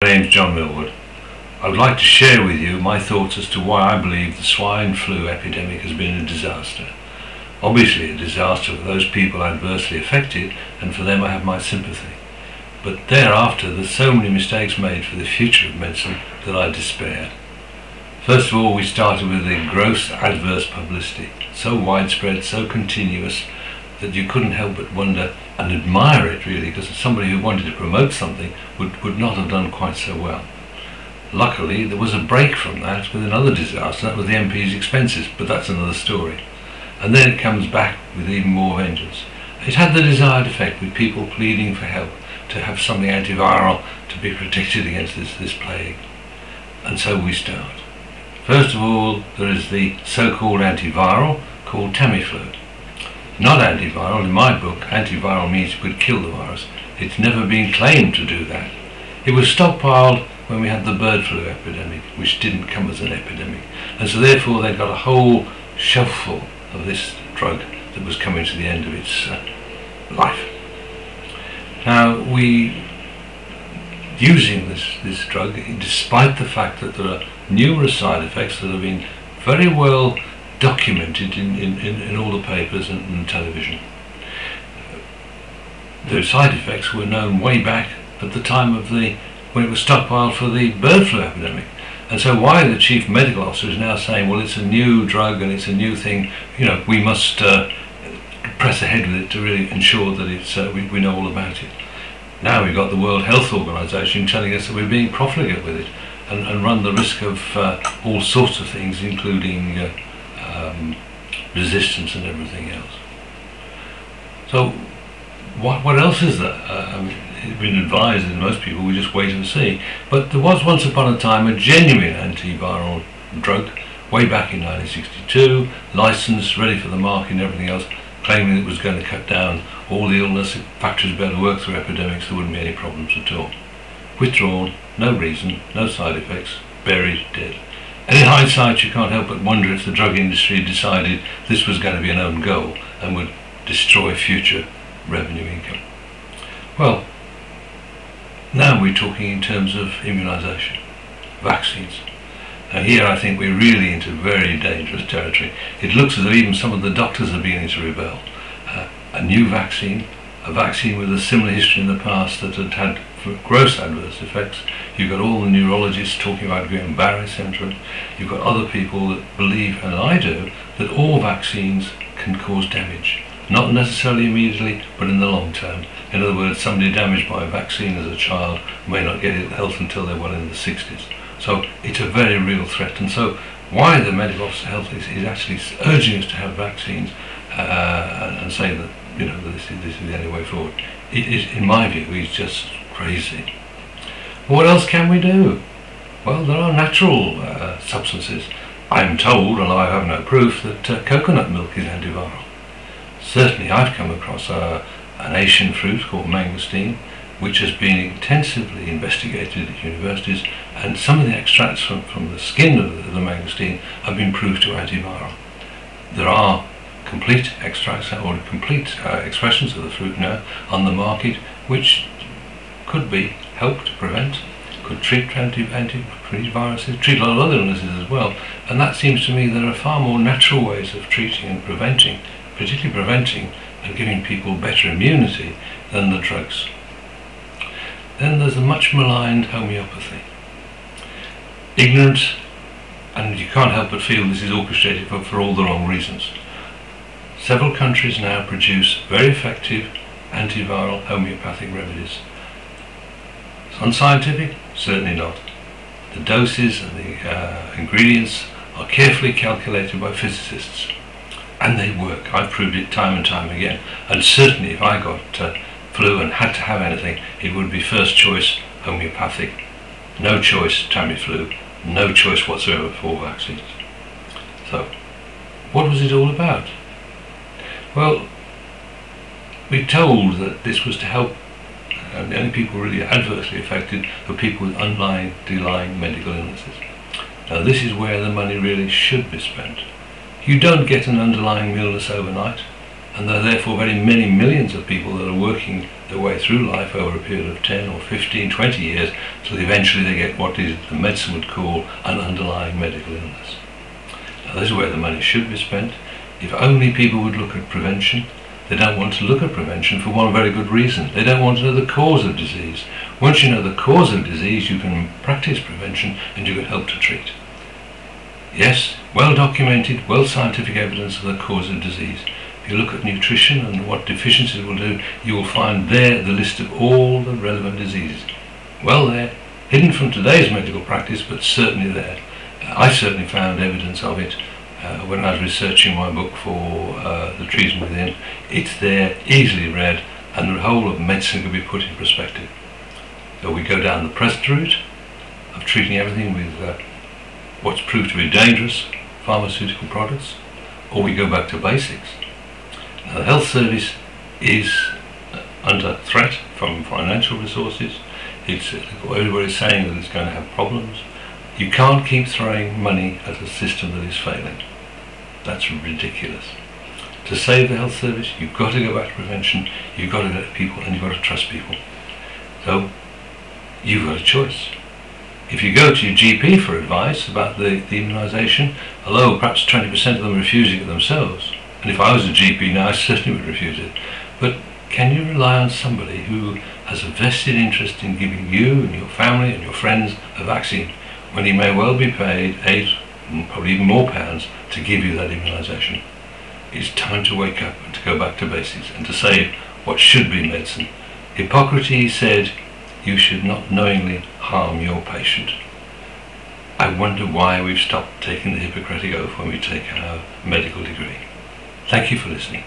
My name's John Millwood. I would like to share with you my thoughts as to why I believe the swine flu epidemic has been a disaster. Obviously a disaster for those people adversely affected, and for them I have my sympathy. But thereafter there's so many mistakes made for the future of medicine that I despair. First of all, we started with the gross adverse publicity, so widespread, so continuous, that you couldn't help but wonder and admire it really, because somebody who wanted to promote something would not have done quite so well. Luckily there was a break from that with another disaster, that was the MP's expenses, but that's another story. And then it comes back with even more vengeance. It had the desired effect, with people pleading for help, to have something antiviral to be protected against this plague. And so we start. First of all, there is the so-called antiviral called Tamiflu. Not antiviral. In my book, antiviral means it would kill the virus. It's never been claimed to do that. It was stockpiled when we had the bird flu epidemic, which didn't come as an epidemic. And so therefore they got a whole shelf full of this drug that was coming to the end of its life. Now, using this drug, despite the fact that there are numerous side effects that have been very well documented in all the papers and television. Those side effects were known way back at the time of when it was stockpiled for the bird flu epidemic. And so why the chief medical officer is now saying, well, it's a new drug and it's a new thing, we must press ahead with it to really ensure that it's we know all about it. Now we've got the World Health Organization telling us that we're being profligate with it and run the risk of all sorts of things, including resistance and everything else. So what else is there? It's been advised that most people will just wait and see. But there was once upon a time a genuine antiviral drug, way back in 1962, licensed, ready for the market and everything else, claiming it was going to cut down all the illness, factories would be able to work through epidemics, there wouldn't be any problems at all. Withdrawn, no reason, no side effects, buried, dead. And in hindsight you can't help but wonder if the drug industry decided this was going to be an own goal and would destroy future revenue income. Well, now we're talking in terms of immunisation, vaccines. Now here I think we're really into very dangerous territory. It looks as though even some of the doctors are beginning to rebel. A new vaccine, a vaccine with a similar history in the past that had gross adverse effects. You've got all the neurologists talking about Guillain-Barré syndrome. You've got other people that believe, and I do, that all vaccines can cause damage. Not necessarily immediately, but in the long term. In other words, somebody damaged by a vaccine as a child may not get ill health until they're well in the 60s. So it's a very real threat. And so why the medical officer of health is actually urging us to have vaccines and saying that this is the only way forward, it is, in my view, is just crazy. What else can we do? Well, there are natural substances. I'm told, although I have no proof, that coconut milk is antiviral. Certainly I've come across an Asian fruit called mangosteen, which has been intensively investigated at universities, and some of the extracts from the skin of the mangosteen have been proved to antiviral. There are complete extracts or complete expressions of the fruit now on the market, which could be helped to prevent, could treat viruses, treat a lot of other illnesses as well. And that seems to me there are far more natural ways of treating and preventing, particularly preventing and giving people better immunity than the drugs. Then there's the much maligned homeopathy. Ignorant, and you can't help but feel this is orchestrated for all the wrong reasons. Several countries now produce very effective antiviral homeopathic remedies. It's unscientific? Certainly not. The doses and the ingredients are carefully calculated by physicists, and they work. I've proved it time and time again. And certainly if I got flu and had to have anything, it would be first choice homeopathic, no choice Tamiflu, no choice whatsoever for vaccines. So, what was it all about? Well, we're told that this was to help, and the only people really adversely affected are people with underlying medical illnesses. Now this is where the money really should be spent. You don't get an underlying illness overnight, and there are therefore very many millions of people that are working their way through life over a period of 10 or 15, 20 years, till eventually they get what is the medicine would call an underlying medical illness. Now this is where the money should be spent. If only people would look at prevention. They don't want to look at prevention for one very good reason. They don't want to know the cause of disease. Once you know the cause of disease, you can practice prevention and you can help to treat. Yes, well documented, well scientific evidence of the cause of disease. If you look at nutrition and what deficiencies will do, you will find there the list of all the relevant diseases. Well there, hidden from today's medical practice, but certainly there. I certainly found evidence of it when I was researching my book for The Treason Within. It's there, easily read, and the whole of medicine can be put in perspective. So we go down the present route of treating everything with what's proved to be dangerous pharmaceutical products, or we go back to basics. Now, the health service is under threat from financial resources. Everybody's saying that it's going to have problems. You can't keep throwing money at a system that is failing. That's ridiculous. To save the health service, you've got to go back to prevention, you've got to get people, and you've got to trust people. So, you've got a choice. If you go to your GP for advice about the immunisation, although perhaps 20% of them are refusing it themselves, and if I was a GP now, I certainly would refuse it, but can you rely on somebody who has a vested interest in giving you and your family and your friends a vaccine when he may well be paid £8, probably even more pounds to give you that immunisation? It's time to wake up and to go back to basics and to say what should be medicine. Hippocrates said, you should not knowingly harm your patient. I wonder why we've stopped taking the Hippocratic Oath when we take our medical degree. Thank you for listening.